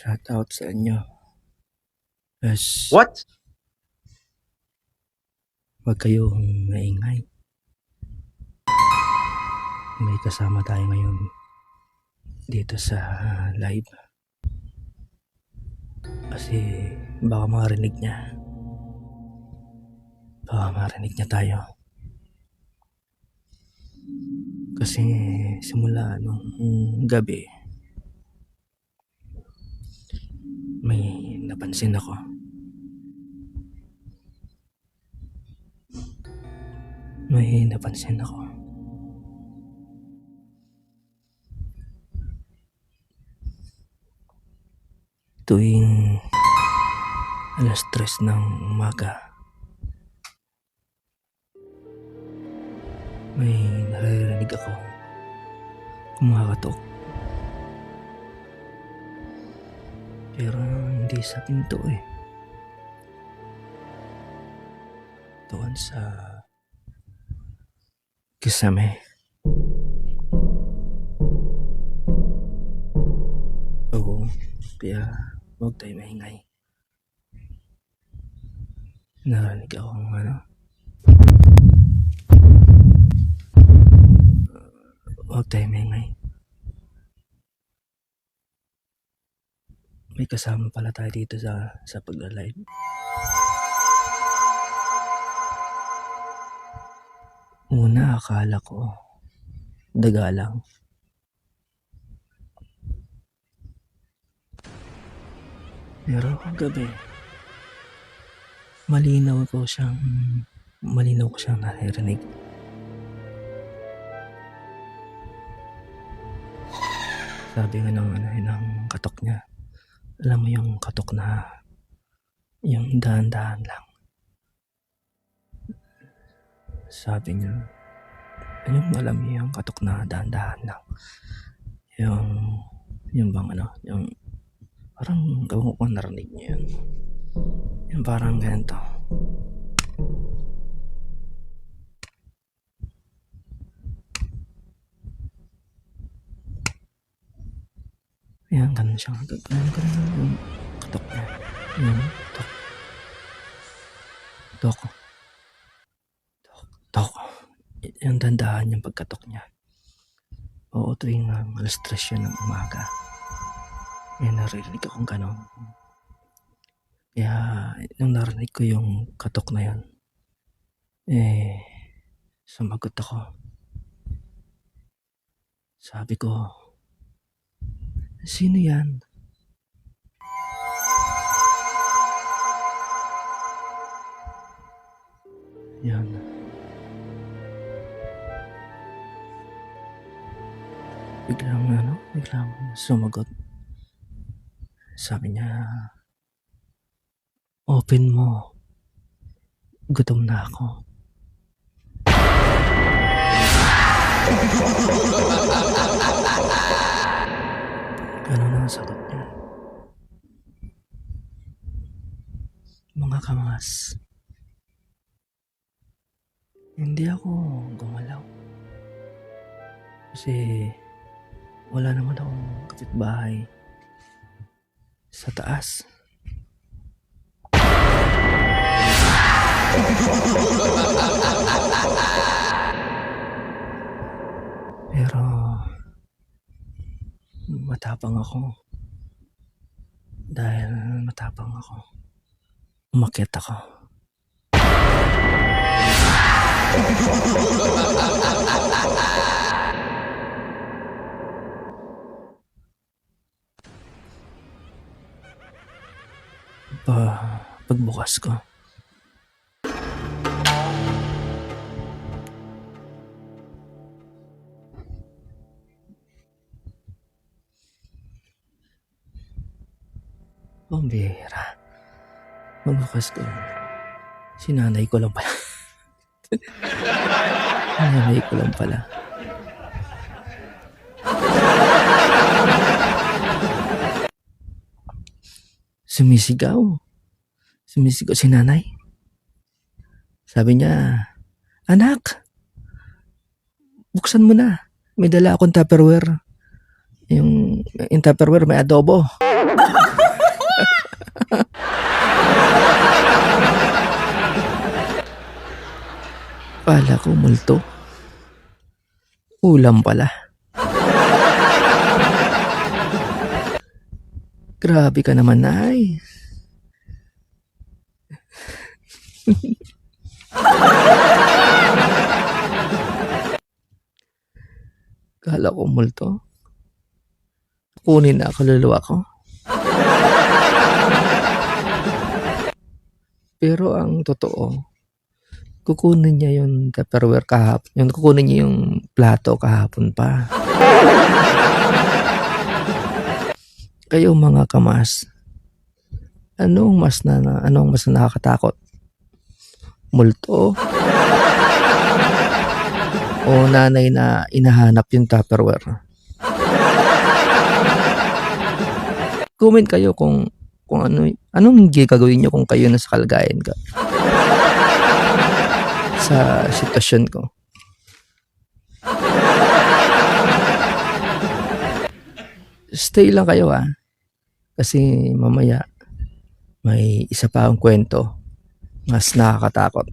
Shoutout sa inyo. Yes, What? wag kayong maingay. May kasama tayo ngayon dito sa live. Kasi baka marinig niya. Baka marinig niya tayo. Kasi simula nung gabi, may napansin ako. May napansin ako. Tuwing alas 3 ng umaga, may naririnig ako kumakatok. Pero hindi sa pinto eh. Doon sa kisame. Oo, kaya huwag tayo maingay. Narinig akong huwag tayo maingay. May kasama pala tayo dito sa pagla-live. Una akala ko daga lang. Pero kagabi malinaw ko siyang naririnig. Sabi nga ng katok niya. Alam mo yung katok na yung dahan-dahan lang. Sabi niya, yung alam mo yung katok na dahan-dahan lang. Yung bang yung parang gawin ko narinig niya yun. Yung parang ganito. Yan, ganun siya. Ganun yung katok niya. Yung tok. Tok. Tok. Yung dandahan yung pagkatok niya. Oo, tuwing alas 3 yun ng umaga. Yan, naririnig akong ganun. Kaya, nung narinig ko yung katok na yun, sumagot ako. Sabi ko, sino yan? Yan. Biglang sumagot. Sabi niya, open mo. Gutom na ako. Ganun ang sagot niya. Mga kamas. Hindi ako gumalaw. Kasi wala naman akong kapitbahay sa taas. Pero matapang ako. Dahil matapang ako, umakyat ako. Pagbukas ko, bihira. Pagbukas ko, sinanay ko lang pala. Sinanay ko lang pala. Sumisigaw si nanay. Sabi niya, anak, buksan mo na. May dala akong Tupperware. Yung Tupperware may adobo. Akala ko multo. Ulam pala. Grabe ka naman, Nay. Akala ko multo. Kunin na kaluluwa ko. Pero ang totoo, kukunin niya yung Tupperware kahapon. Yung kukunin niya yung plato kahapon pa. Kayo mga kamas, anong mas nakakatakot? Multo? O nanay na inahanap yung Tupperware? Comment kayo kung anong gagawin niyo kung kayo nasa kalagayan ko. Sa sitwasyon ko. Stay lang kayo kasi mamaya may isa pa akong kwento mas nakakatakot.